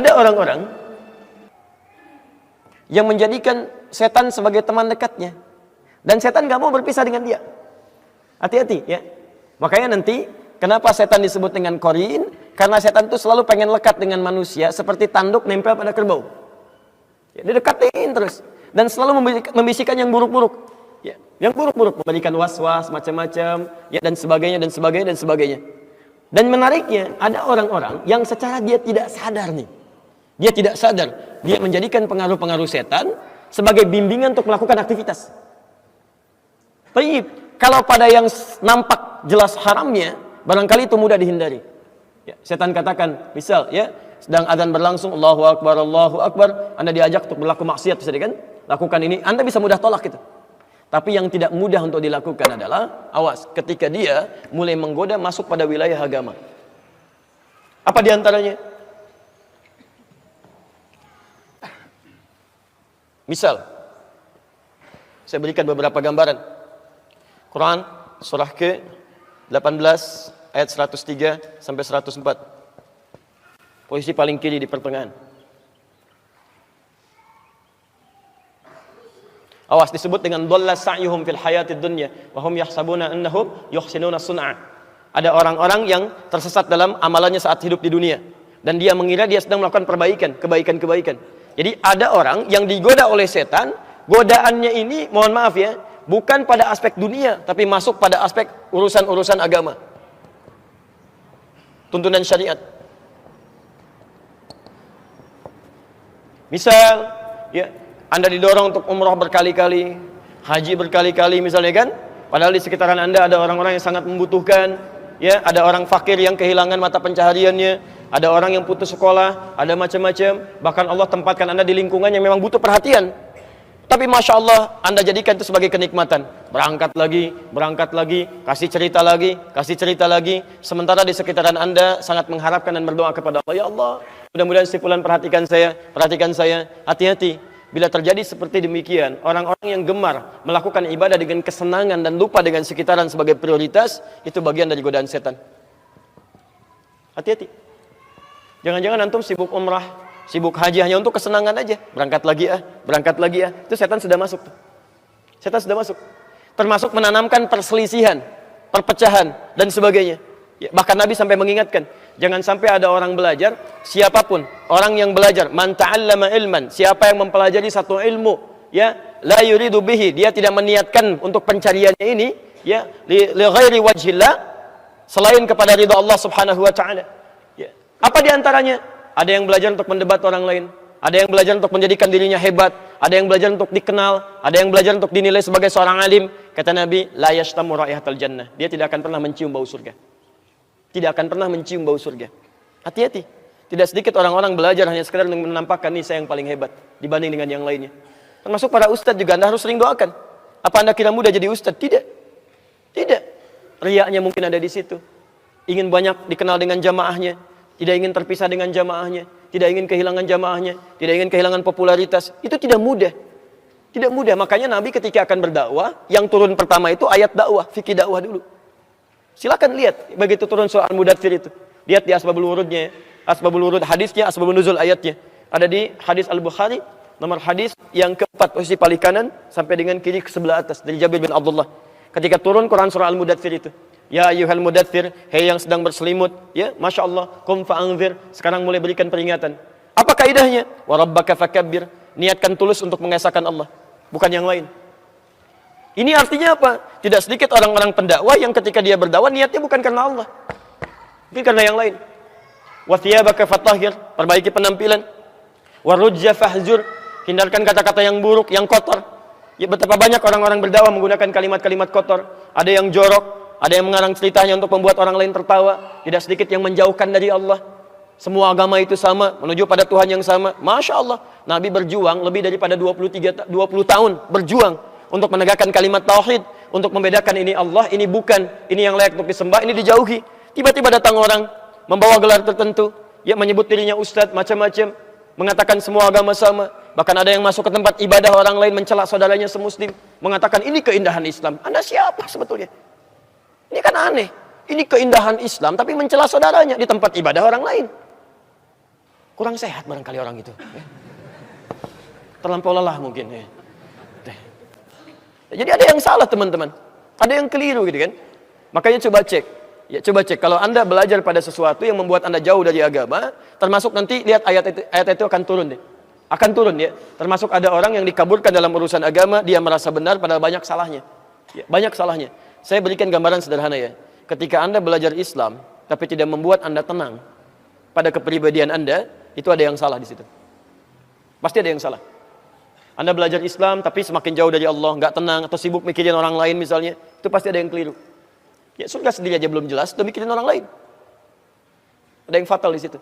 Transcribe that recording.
ada orang-orang yang menjadikan setan sebagai teman dekatnya, dan setan gak mau berpisah dengan dia. Hati-hati ya. Makanya nanti kenapa setan disebut dengan qarin? Karena setan itu selalu pengen lekat dengan manusia seperti tanduk nempel pada kerbau. Ya, didekatin terus dan selalu membisikkan yang buruk-buruk. Ya, yang buruk-buruk, memberikan was-was macam-macam, ya, dan sebagainya dan sebagainya dan sebagainya. Dan menariknya, ada orang-orang yang secara dia tidak sadar nih. Dia tidak sadar, dia menjadikan pengaruh-pengaruh setan sebagai bimbingan untuk melakukan aktivitas. Baik, kalau pada yang nampak jelas haramnya, barangkali itu mudah dihindari. Ya, setan katakan, misal ya, sedang azan berlangsung, Allahu Akbar, Anda diajak untuk berlaku maksiat, bisa kan? Lakukan ini, Anda bisa mudah tolak itu. Tapi yang tidak mudah untuk dilakukan adalah, awas, ketika dia mulai menggoda masuk pada wilayah agama. Apa diantaranya? Misal, saya berikan beberapa gambaran. Quran, surah ke-18, ayat 103 sampai 104. Posisi paling kiri di pertengahan. Awas, disebut dengan dhalla sa'yuhum fil hayatid dunya wa hum yahsabuna annahum yuhsinuna sun'a. Ada orang-orang yang tersesat dalam amalannya saat hidup di dunia dan dia mengira dia sedang melakukan kebaikan. Jadi ada orang yang digoda oleh setan, godaannya ini mohon maaf ya, bukan pada aspek dunia tapi masuk pada aspek urusan-urusan agama. Tuntunan syariat. Misal, ya, Anda didorong untuk umrah berkali-kali, haji berkali-kali misalnya kan, padahal di sekitaran Anda ada orang-orang yang sangat membutuhkan, ya, ada orang fakir yang kehilangan mata pencahariannya, ada orang yang putus sekolah, ada macam-macam, bahkan Allah tempatkan Anda di lingkungan yang memang butuh perhatian. Tapi Masya Allah, Anda jadikan itu sebagai kenikmatan. Berangkat lagi, kasih cerita lagi, sementara di sekitaran Anda sangat mengharapkan dan berdoa kepada Allah, ya Allah, mudah-mudahan si fulan perhatikan saya. Hati-hati. Bila terjadi seperti demikian, orang-orang yang gemar melakukan ibadah dengan kesenangan dan lupa dengan sekitaran sebagai prioritas, itu bagian dari godaan setan. Hati-hati. Jangan-jangan antum sibuk umrah, sibuk haji hanya untuk kesenangan aja. Berangkat lagi ya. Itu setan sudah masuk. Termasuk menanamkan perselisihan, perpecahan, dan sebagainya. Ya, bahkan Nabi sampai mengingatkan, jangan sampai ada orang belajar, siapapun orang yang belajar, man ta'allama ilman, siapa yang mempelajari satu ilmu, ya, la yuridu bihi, dia tidak meniatkan untuk pencariannya ini, ya, li ghairi wajhillah, selain kepada ridha Allah Subhanahu wa taala. Ya. Apa di antaranya? Ada yang belajar untuk mendebat orang lain, ada yang belajar untuk menjadikan dirinya hebat, ada yang belajar untuk dikenal, ada yang belajar untuk dinilai sebagai seorang alim. Kata Nabi, la yashtamu raihatal jannah, dia tidak akan pernah mencium bau surga. Hati-hati. Tidak sedikit orang-orang belajar hanya sekedar menampakkan, nih saya yang paling hebat dibanding dengan yang lainnya. Termasuk para ustadz juga, Anda harus sering doakan. Apa Anda kira mudah jadi ustadz? Tidak. Riaknya mungkin ada di situ. Ingin banyak dikenal dengan jamaahnya, tidak ingin terpisah dengan jamaahnya, tidak ingin kehilangan jamaahnya, tidak ingin kehilangan popularitas. Itu tidak mudah. Makanya Nabi ketika akan berdakwah, yang turun pertama itu ayat dakwah, fikih dakwah dulu. Silakan lihat begitu turun surah Al-Mudaththir itu. Lihat di asbabul wurudnya, asbabul wurud hadisnya, asbabun nuzul ayatnya. Ada di hadis Al-Bukhari, nomor hadis yang keempat, posisi paling kanan sampai dengan kiri ke sebelah atas, dari Jabir bin Abdullah. Ketika turun Quran surah Al-Mudaththir itu. Ya ayyuhal mudaththir, hei yang sedang berselimut, ya, Masya Allah, qum fa'anzir, sekarang mulai berikan peringatan. Apa kaidahnya? Wa rabbaka fakabbir, niatkan tulus untuk mengesahkan Allah, bukan yang lain. Ini artinya apa? Tidak sedikit orang-orang pendakwah yang ketika dia berdakwah niatnya bukan karena Allah, mungkin karena yang lain. Wa thiyabaka fatahhir, perbaiki penampilan. Wa rujza fahzur, hindarkan kata-kata yang buruk, yang kotor. Ya, betapa banyak orang-orang berdakwah menggunakan kalimat-kalimat kotor. Ada yang jorok, ada yang mengarang ceritanya untuk membuat orang lain tertawa. Tidak sedikit yang menjauhkan dari Allah. Semua agama itu sama, menuju pada Tuhan yang sama. Masya Allah, Nabi berjuang lebih daripada 20 tahun berjuang untuk menegakkan kalimat tauhid, untuk membedakan ini Allah, ini bukan, ini yang layak untuk disembah, ini dijauhi. Tiba-tiba datang orang membawa gelar tertentu, ya, menyebut dirinya ustadz, macam-macam, mengatakan semua agama sama. Bahkan ada yang masuk ke tempat ibadah orang lain, mencela saudaranya semuslim, mengatakan ini keindahan Islam. Anda siapa sebetulnya? Ini kan aneh. Ini keindahan Islam tapi mencela saudaranya di tempat ibadah orang lain. Kurang sehat barangkali orang itu. Ya. Terlampau lelah mungkin. Ya. Jadi ada yang salah teman-teman. Ada yang keliru gitu kan. Makanya coba cek. Ya, coba cek. Kalau Anda belajar pada sesuatu yang membuat Anda jauh dari agama, termasuk nanti lihat ayat itu akan turun deh. Akan turun ya. Termasuk ada orang yang dikaburkan dalam urusan agama, dia merasa benar padahal banyak salahnya. Ya, banyak salahnya. Saya berikan gambaran sederhana ya. Ketika Anda belajar Islam, tapi tidak membuat Anda tenang pada kepribadian Anda, itu ada yang salah di situ. Pasti ada yang salah. Anda belajar Islam tapi semakin jauh dari Allah, nggak tenang atau sibuk mikirin orang lain misalnya, itu pasti ada yang keliru. Ya surga sendiri aja belum jelas, udah mikirin orang lain. Ada yang fatal di situ.